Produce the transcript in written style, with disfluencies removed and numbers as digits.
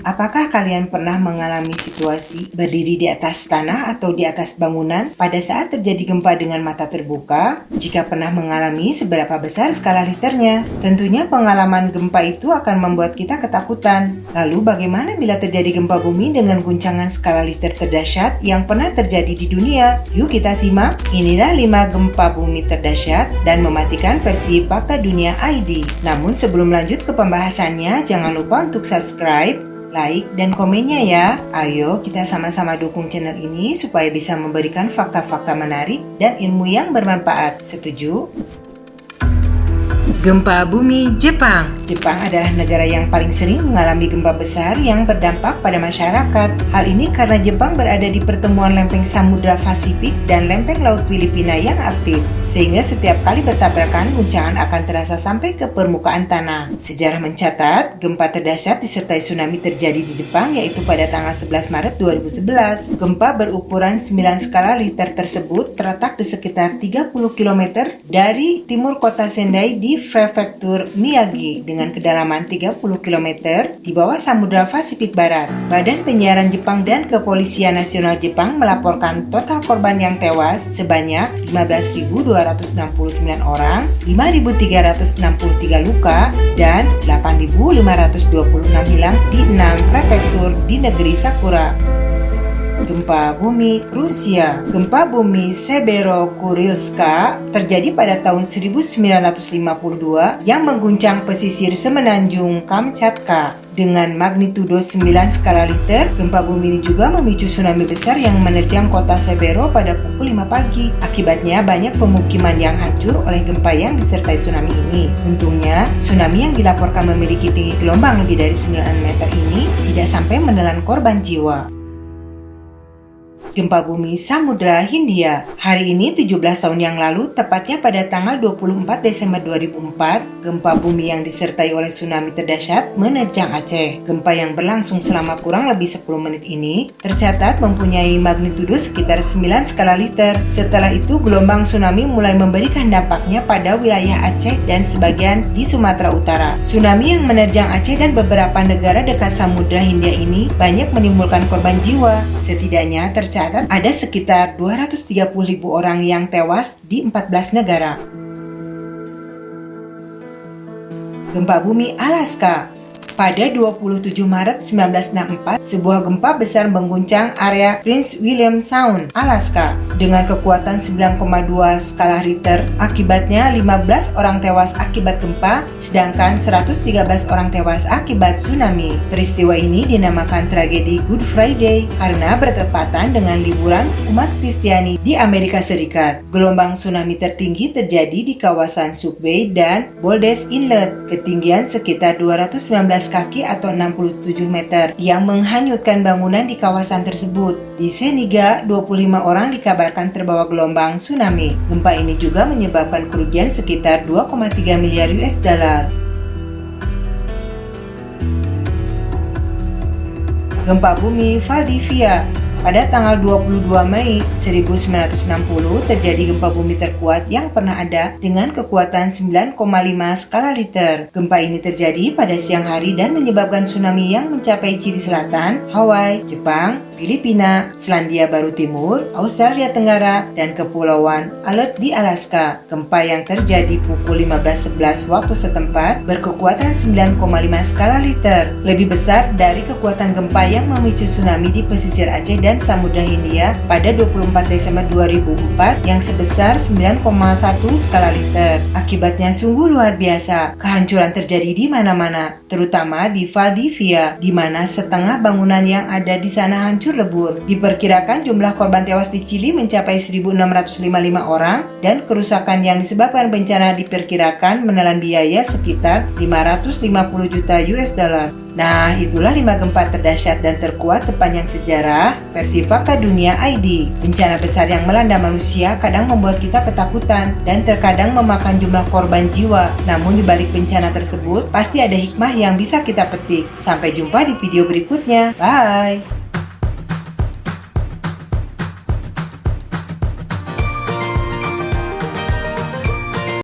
Apakah kalian pernah mengalami situasi berdiri di atas tanah atau di atas bangunan pada saat terjadi gempa dengan mata terbuka? Jika pernah mengalami, seberapa besar skala Richternya? Tentunya pengalaman gempa itu akan membuat kita ketakutan. Lalu bagaimana bila terjadi gempa bumi dengan guncangan skala Richter terdahsyat yang pernah terjadi di dunia? Yuk kita simak. Inilah 5 gempa bumi terdahsyat dan mematikan versi Fakta Dunia ID. Namun sebelum lanjut ke pembahasannya, jangan lupa untuk subscribe, like, dan komennya ya. Ayo kita sama-sama dukung channel ini supaya bisa memberikan fakta-fakta menarik dan ilmu yang bermanfaat. Setuju? Gempa bumi Jepang. Jepang adalah negara yang paling sering mengalami gempa besar yang berdampak pada masyarakat. Hal ini karena Jepang berada di pertemuan lempeng Samudra Pasifik dan lempeng Laut Filipina yang aktif, sehingga setiap kali bertabrakan guncangan akan terasa sampai ke permukaan tanah. Sejarah mencatat, gempa terdahsyat disertai tsunami terjadi di Jepang yaitu pada tanggal 11 Maret 2011. Gempa berukuran 9 skala Richter tersebut terletak di sekitar 30 km dari timur kota Sendai di Prefektur Miyagi dengan kedalaman 30 km di bawah Samudra Pasifik Barat. Badan Penyiaran Jepang dan Kepolisian Nasional Jepang melaporkan total korban yang tewas sebanyak 15.269 orang, 5.363 luka, dan 8.526 hilang di 6 prefektur di negeri Sakura. Gempa bumi Rusia. Gempa bumi Severokurilska terjadi pada tahun 1952 yang mengguncang pesisir semenanjung Kamchatka. Dengan magnitudo 9 skala Richter, gempa bumi ini juga memicu tsunami besar yang menerjang kota Severo pada pukul 5 pagi. Akibatnya banyak pemukiman yang hancur oleh gempa yang disertai tsunami ini. Untungnya, tsunami yang dilaporkan memiliki tinggi gelombang lebih dari 9 meter ini tidak sampai menelan korban jiwa. Gempa bumi Samudra Hindia. Hari ini 17 tahun yang lalu, tepatnya pada tanggal 24 Desember 2004, gempa bumi yang disertai oleh tsunami terdahsyat menerjang Aceh. Gempa yang berlangsung selama kurang lebih 10 menit ini tercatat mempunyai magnitudo sekitar 9 skala Richter. Setelah itu, gelombang tsunami mulai memberikan dampaknya pada wilayah Aceh dan sebagian di Sumatera Utara. Tsunami yang menerjang Aceh dan beberapa negara dekat Samudra Hindia ini banyak menimbulkan korban jiwa. Setidaknya tercatat ada sekitar 230.000 orang yang tewas di 14 negara. Gempa bumi Alaska. Pada 27 Maret 1964, sebuah gempa besar mengguncang area Prince William Sound, Alaska, dengan kekuatan 9,2 skala Richter. Akibatnya 15 orang tewas akibat gempa, sedangkan 113 orang tewas akibat tsunami. Peristiwa ini dinamakan tragedi Good Friday karena bertepatan dengan liburan umat Kristiani di Amerika Serikat. Gelombang tsunami tertinggi terjadi di kawasan Subway dan Boldes Inlet, ketinggian sekitar 219 kaki atau 67 meter yang menghanyutkan bangunan di kawasan tersebut. Di Seniga, 25 orang dikabarkan terbawa gelombang tsunami. Gempa ini juga menyebabkan kerugian sekitar 2,3 miliar US dollar. Gempa bumi Valdivia. Pada tanggal 22 Mei 1960 terjadi gempa bumi terkuat yang pernah ada dengan kekuatan 9,5 skala Richter. Gempa ini terjadi pada siang hari dan menyebabkan tsunami yang mencapai Chili Selatan, Hawaii, Jepang, Filipina, Selandia Baru Timur, Australia Tenggara, dan Kepulauan Alet di Alaska. Gempa yang terjadi pukul 15.11 waktu setempat berkekuatan 9,5 skala Richter, lebih besar dari kekuatan gempa yang memicu tsunami di pesisir Aceh dan Samudra Hindia pada 24 Desember 2004 yang sebesar 9,1 skala Richter. Akibatnya sungguh luar biasa. Kehancuran terjadi di mana-mana, terutama di Valdivia, di mana setengah bangunan yang ada di sana hancur lebur. Diperkirakan jumlah korban tewas di Chili mencapai 1.655 orang dan kerusakan yang disebabkan bencana diperkirakan menelan biaya sekitar 550 juta US dollar. Nah, itulah 5 gempa terdahsyat dan terkuat sepanjang sejarah versi Fakta Dunia ID. Bencana besar yang melanda manusia kadang membuat kita ketakutan dan terkadang memakan jumlah korban jiwa. Namun di balik bencana tersebut, pasti ada hikmah yang bisa kita petik. Sampai jumpa di video berikutnya. Bye!